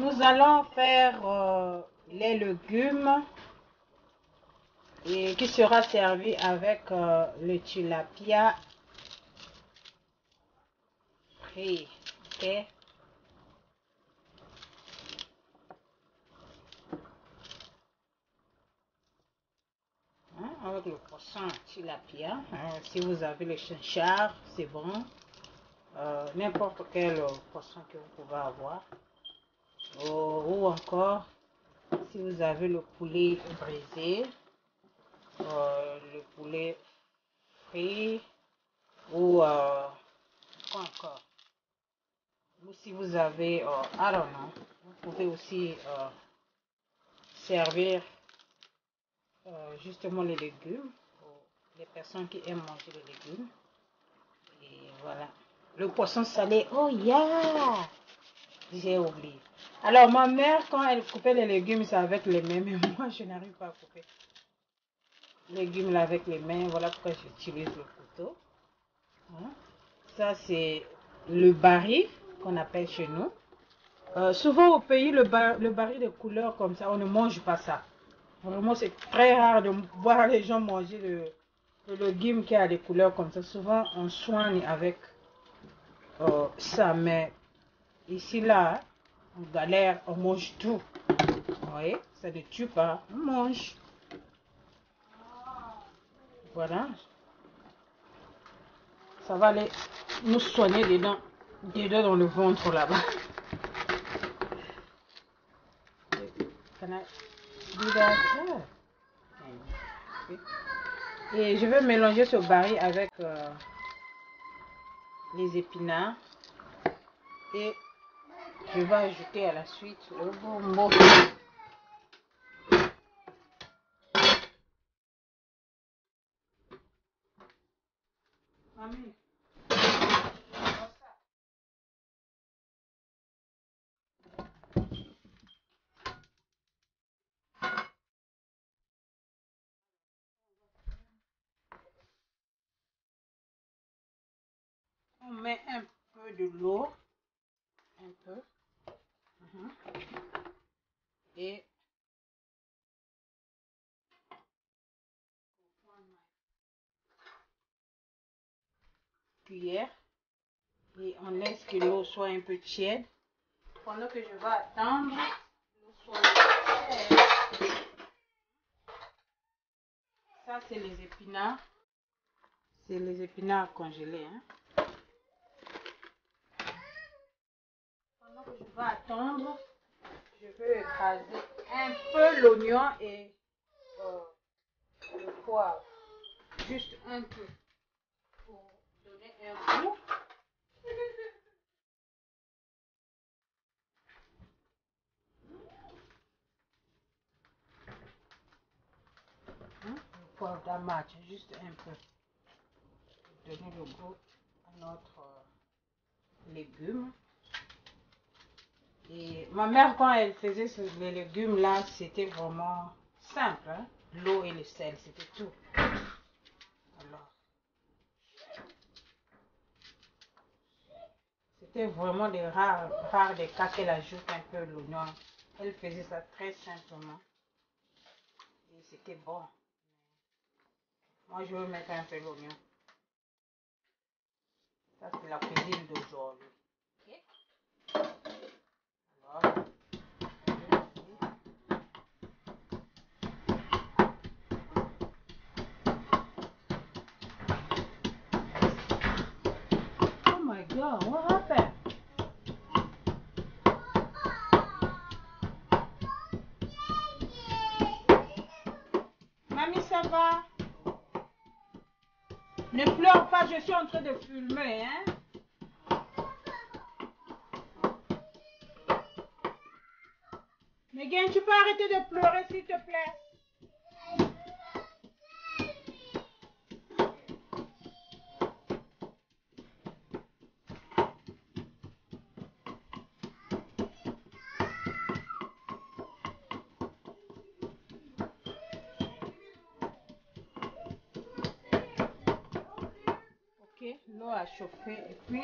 Nous allons faire les légumes et qui sera servi avec le tilapia frit. Ok. Avec le poisson tilapia. Si vous avez le chinchard, c'est bon. N'importe quel poisson que vous pouvez avoir. Ou encore, si vous avez le poulet brisé, le poulet frit, ou quoi encore. Ou si vous avez, I don't know, vous pouvez aussi servir justement les légumes pour les personnes qui aiment manger les légumes. Et voilà. Le poisson salé, oh yeah! J'ai oublié. Alors ma mère, quand elle coupait les légumes, c'est avec les mains, mais moi je n'arrive pas à couper les légumes là avec les mains. Voilà pourquoi j'utilise le couteau. Ça c'est le baril qu'on appelle chez nous. Souvent au pays, le baril de couleur comme ça, on ne mange pas ça. Vraiment, c'est très rare de voir les gens manger le légume qui a des couleurs comme ça. Souvent, on soigne avec ça, mais ici, là, on galère, on mange tout. Vous voyez, ça ne tue pas, on mange. Voilà. Ça va aller nous soigner dedans dans le ventre là-bas. Et je vais mélanger ce baril avec les épinards. Et je vais ajouter à la suite le gombo. Mamie. On met un peu de l'eau. Un peu. Et cuillère. Et on laisse que l'eau soit un peu tiède. Pendant que je vais attendre l'eau soit tiède. Ça, c'est les épinards. C'est les épinards congelés. Pendant que je vais attendre, je vais écraser un peu l'oignon et le poivre. Juste un peu. Pour donner un goût. Le poivre d'amatch, juste un peu. Pour donner le goût à notre légume. Et ma mère, quand elle faisait les légumes là, c'était vraiment simple. L'eau et le sel, c'était tout. Alors, c'était vraiment des rares des cas qu'elle ajoute un peu l'oignon. Elle faisait ça très simplement. Et c'était bon. Moi, je veux mettre un peu l'oignon. Ça, c'est la cuisine d'aujourd'hui. Okay. Alors, oh my God, what happened? Mamie, ça va? Ne pleure pas, je suis en train de filmer, hein? Megan, tu peux arrêter de pleurer, s'il te plaît? Ok, l'eau a chauffé et puis...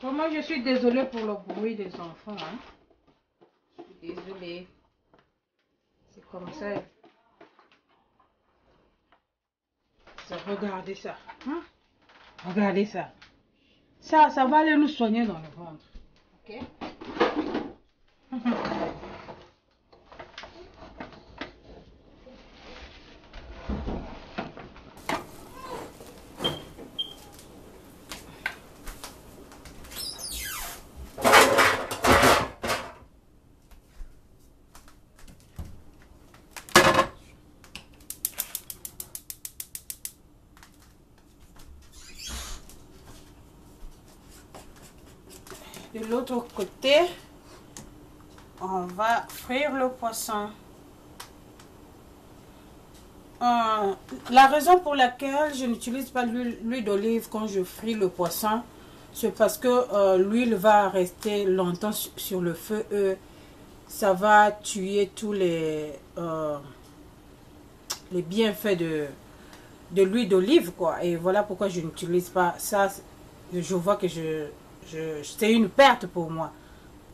Vraiment, je suis désolée pour le bruit des enfants. Hein. Je suis désolée. C'est comme ça. Regardez ça. Hein? Regardez ça. Ça va aller nous soigner dans le ventre. Ok? De l'autre côté, on va frire le poisson. La raison pour laquelle je n'utilise pas l'huile d'olive quand je fris le poisson, c'est parce que l'huile va rester longtemps sur le feu. Ça va tuer tous les bienfaits de l'huile d'olive, quoi. Et voilà pourquoi je n'utilise pas ça. Je vois que c'est une perte pour moi.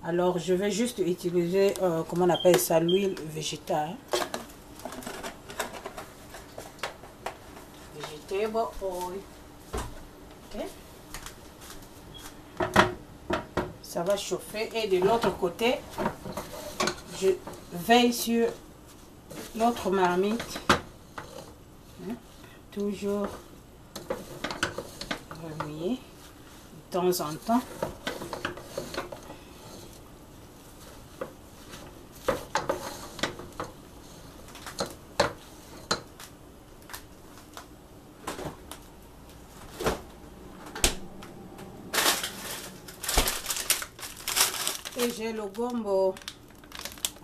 Alors je vais juste utiliser, comment on appelle ça, l'huile végétale. Vegetable oil. Okay. Ça va chauffer. Et de l'autre côté, je veille sur l'autre marmite. Toujours remuer de temps en temps. Et j'ai le gombo.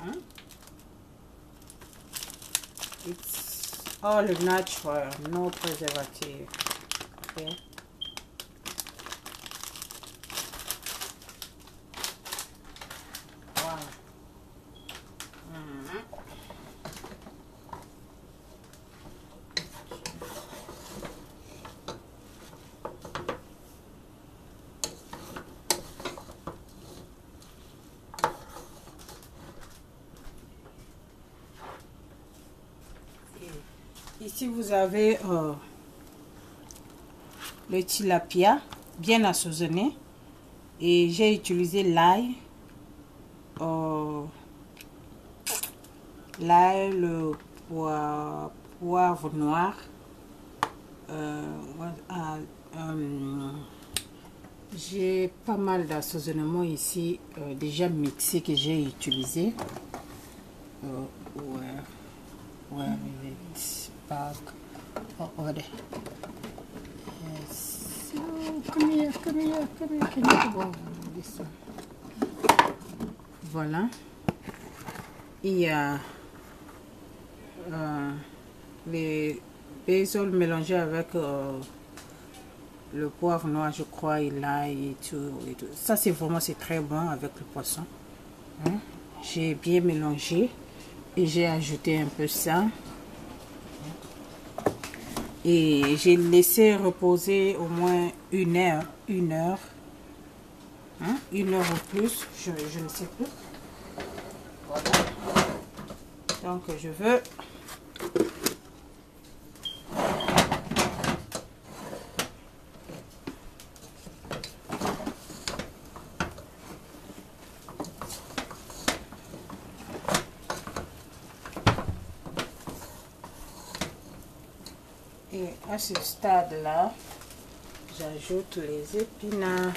Hein? It's all natural, no preservative. Okay. Wow. Ici, vous avez le tilapia bien assaisonné et j'ai utilisé l'ail, le poivre noir, j'ai pas mal d'assaisonnement ici déjà mixé que j'ai utilisé. Where is it? Back over there. Yes. Oh, come here. Can you go over this one? Voilà. Il y a les basil mélangés avec le poivre noir, je crois, et l'ail et tout. Ça, c'est très bon avec le poisson. Hein? J'ai bien mélangé. Et j'ai ajouté un peu ça. Et j'ai laissé reposer au moins une heure. Hein? Une heure ou plus, je ne sais plus. Voilà. Donc je veux et à ce stade-là, j'ajoute les épinards.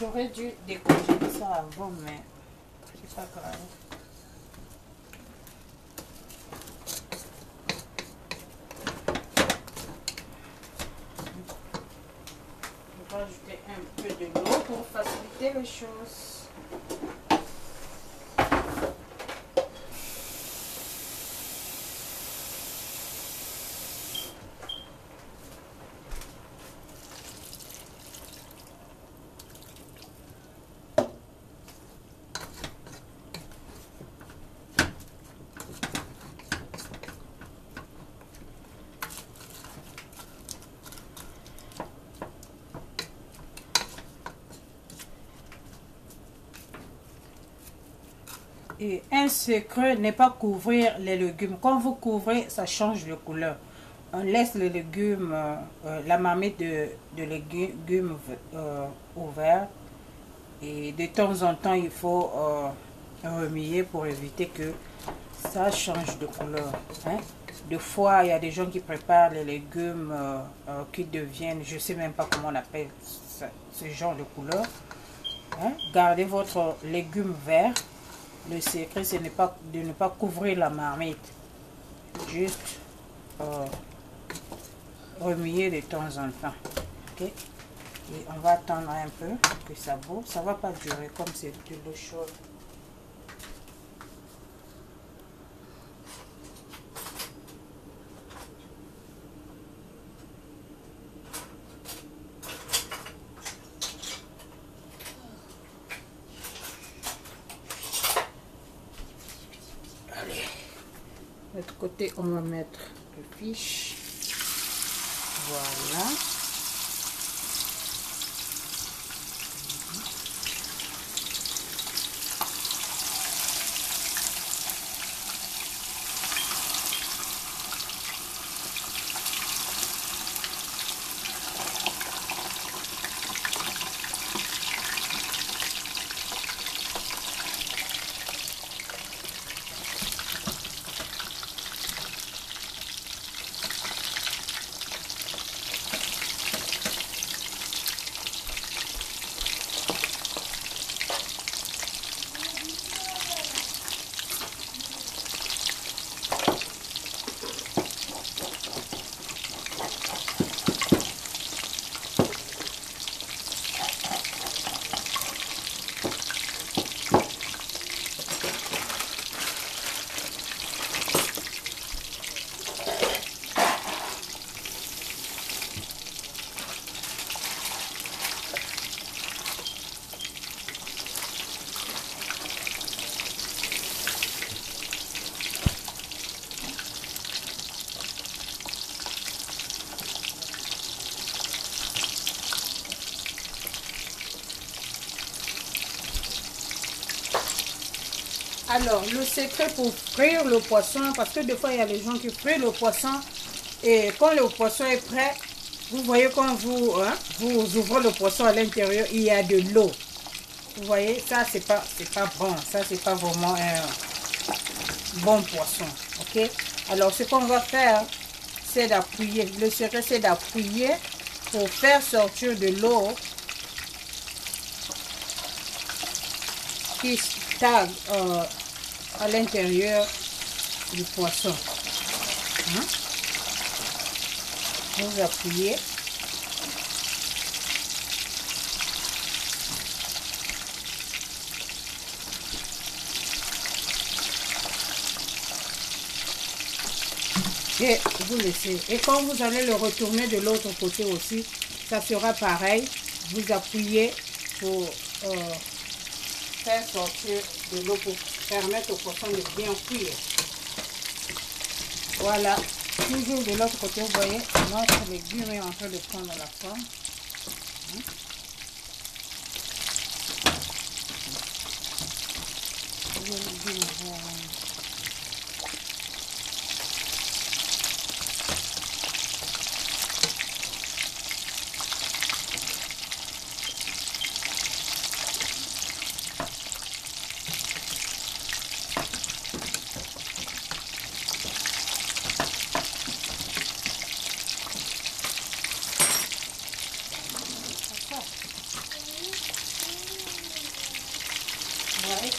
J'aurais dû décongeler ça avant, mais c'est pas grave. Je vais ajouter un peu de l'eau pour faciliter les choses. Et un secret n'est pas couvrir les légumes. Quand vous couvrez, ça change de couleur. On laisse les légumes, la marmite de légumes ouverte. Et de temps en temps, il faut remuer pour éviter que ça change de couleur. Hein. Des fois, il y a des gens qui préparent les légumes qui deviennent, je ne sais même pas comment on appelle ça, ce genre de couleur. Hein. Gardez votre légume vert. Le secret, c'est de ne pas couvrir la marmite. Juste remuer de temps en temps. Okay? Et on va attendre un peu que ça boue. Ça ne va pas durer comme c'est de l'eau chaude. Allez. De l'autre côté, on va mettre le fiche. Voilà. Alors, le secret pour frire le poisson, parce que des fois, il y a des gens qui frient le poisson et quand le poisson est prêt, vous voyez quand vous ouvrez le poisson à l'intérieur, il y a de l'eau. Vous voyez, ça, c'est pas bon. Ça, c'est pas vraiment un bon poisson. Ok? Alors, ce qu'on va faire, c'est d'appuyer. Le secret, c'est d'appuyer pour faire sortir de l'eau qui stagne à l'intérieur du poisson. Hein? Vous appuyez. Et vous laissez. Et quand vous allez le retourner de l'autre côté aussi, ça sera pareil. Vous appuyez pour faire sortir de l'eau pour permettre au poisson de bien cuire. Voilà. Toujours de l'autre côté, vous voyez, notre légume est en train de prendre la forme. Ouais.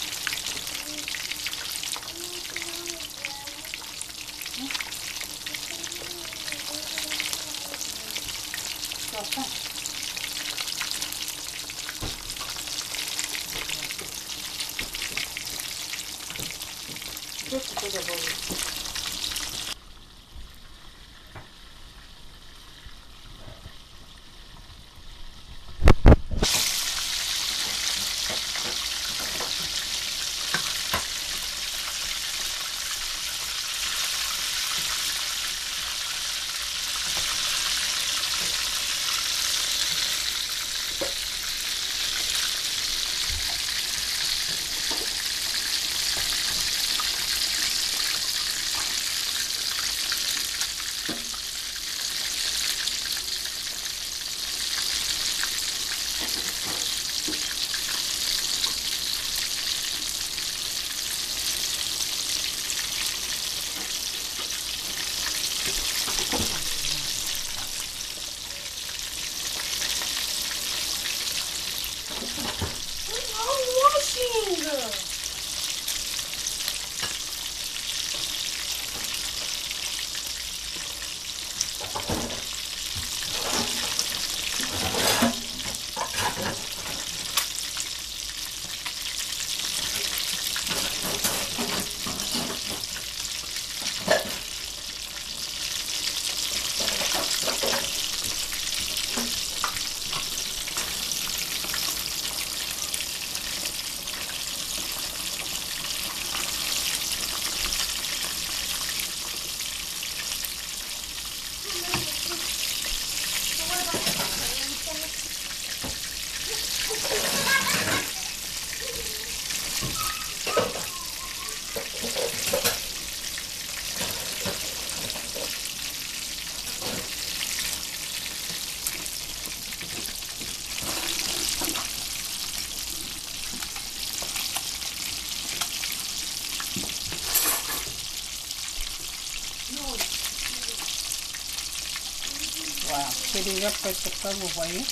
c'est déjà presque prêt, vous voyez.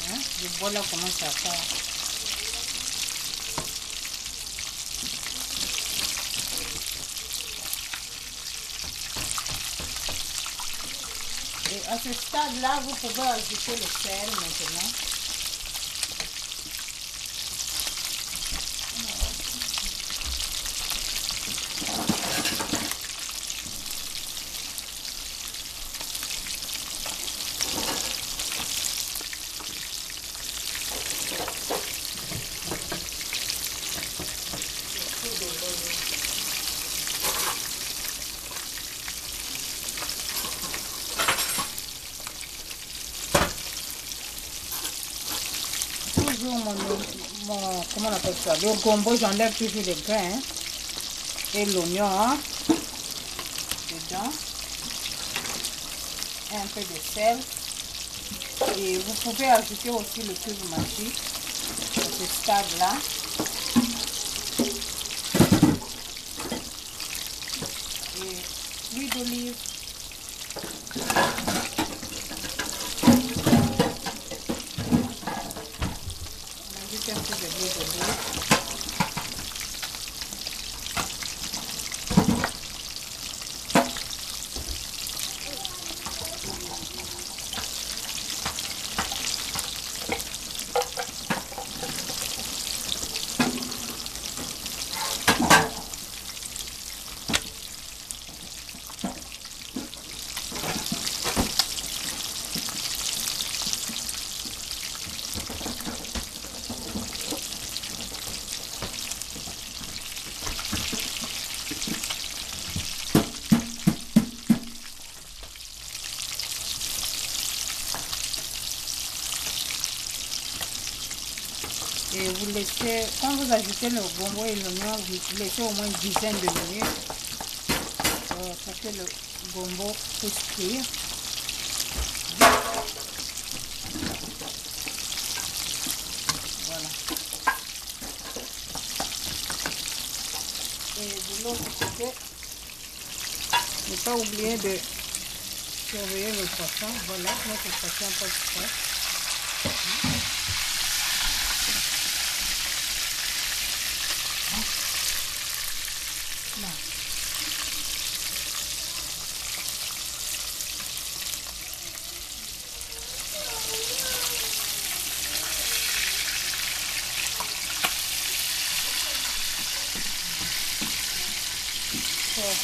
Hein? Le bol là commence à faire. Et à ce stade-là, vous pouvez ajouter le sel maintenant. Toujours comment on appelle ça, le gombo, j'enlève toujours les grains hein, et l'oignon hein, dedans, et un peu de sel, et vous pouvez ajouter aussi le cube magique à ce stade là. Et l'huile d'olive. Un peu de l'huile d'olive. Et vous laissez, quand vous ajoutez le gombo et l'oignon, vous laissez au moins une dizaine de minutes pour que le gombo puisse cuire. Voilà. Et de l'autre côté, ne pas oublier de surveiller le poisson. Voilà, notre poisson pas prêt.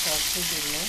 Un peu de l'eau.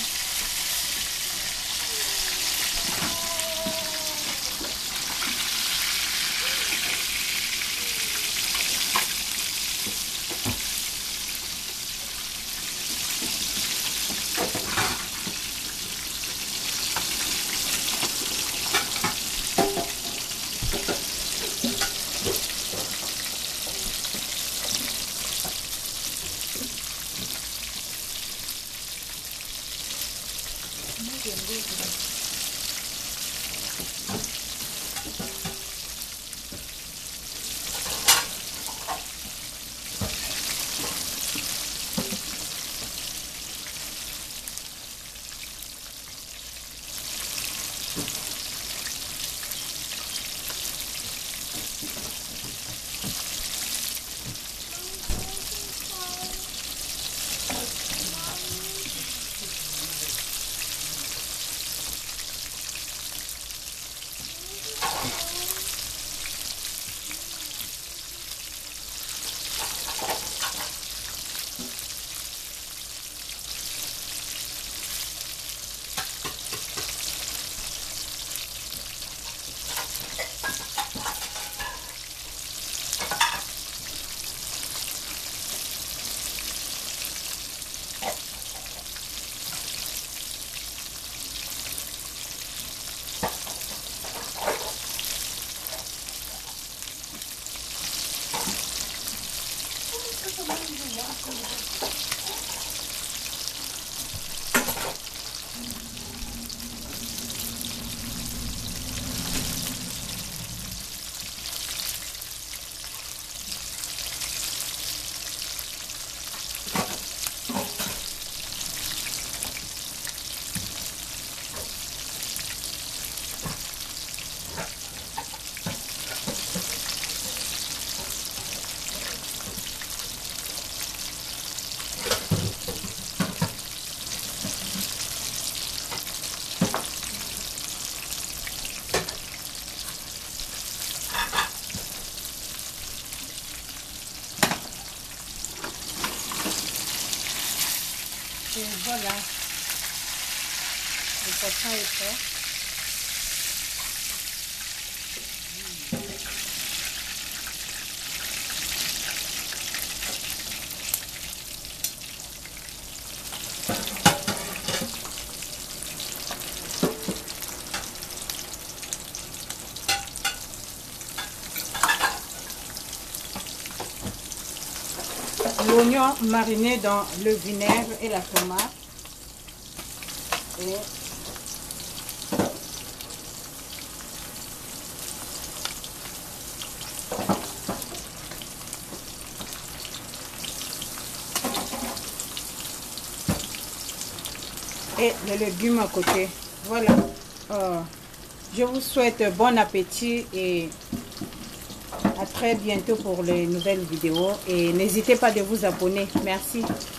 Et voilà, le poisson est prêt. L'oignon mariné dans le vinaigre et la tomate. Et les légumes à côté. Voilà. Je vous souhaite bon appétit et à très bientôt pour les nouvelles vidéos. Et n'hésitez pas de vous abonner. Merci. Bye.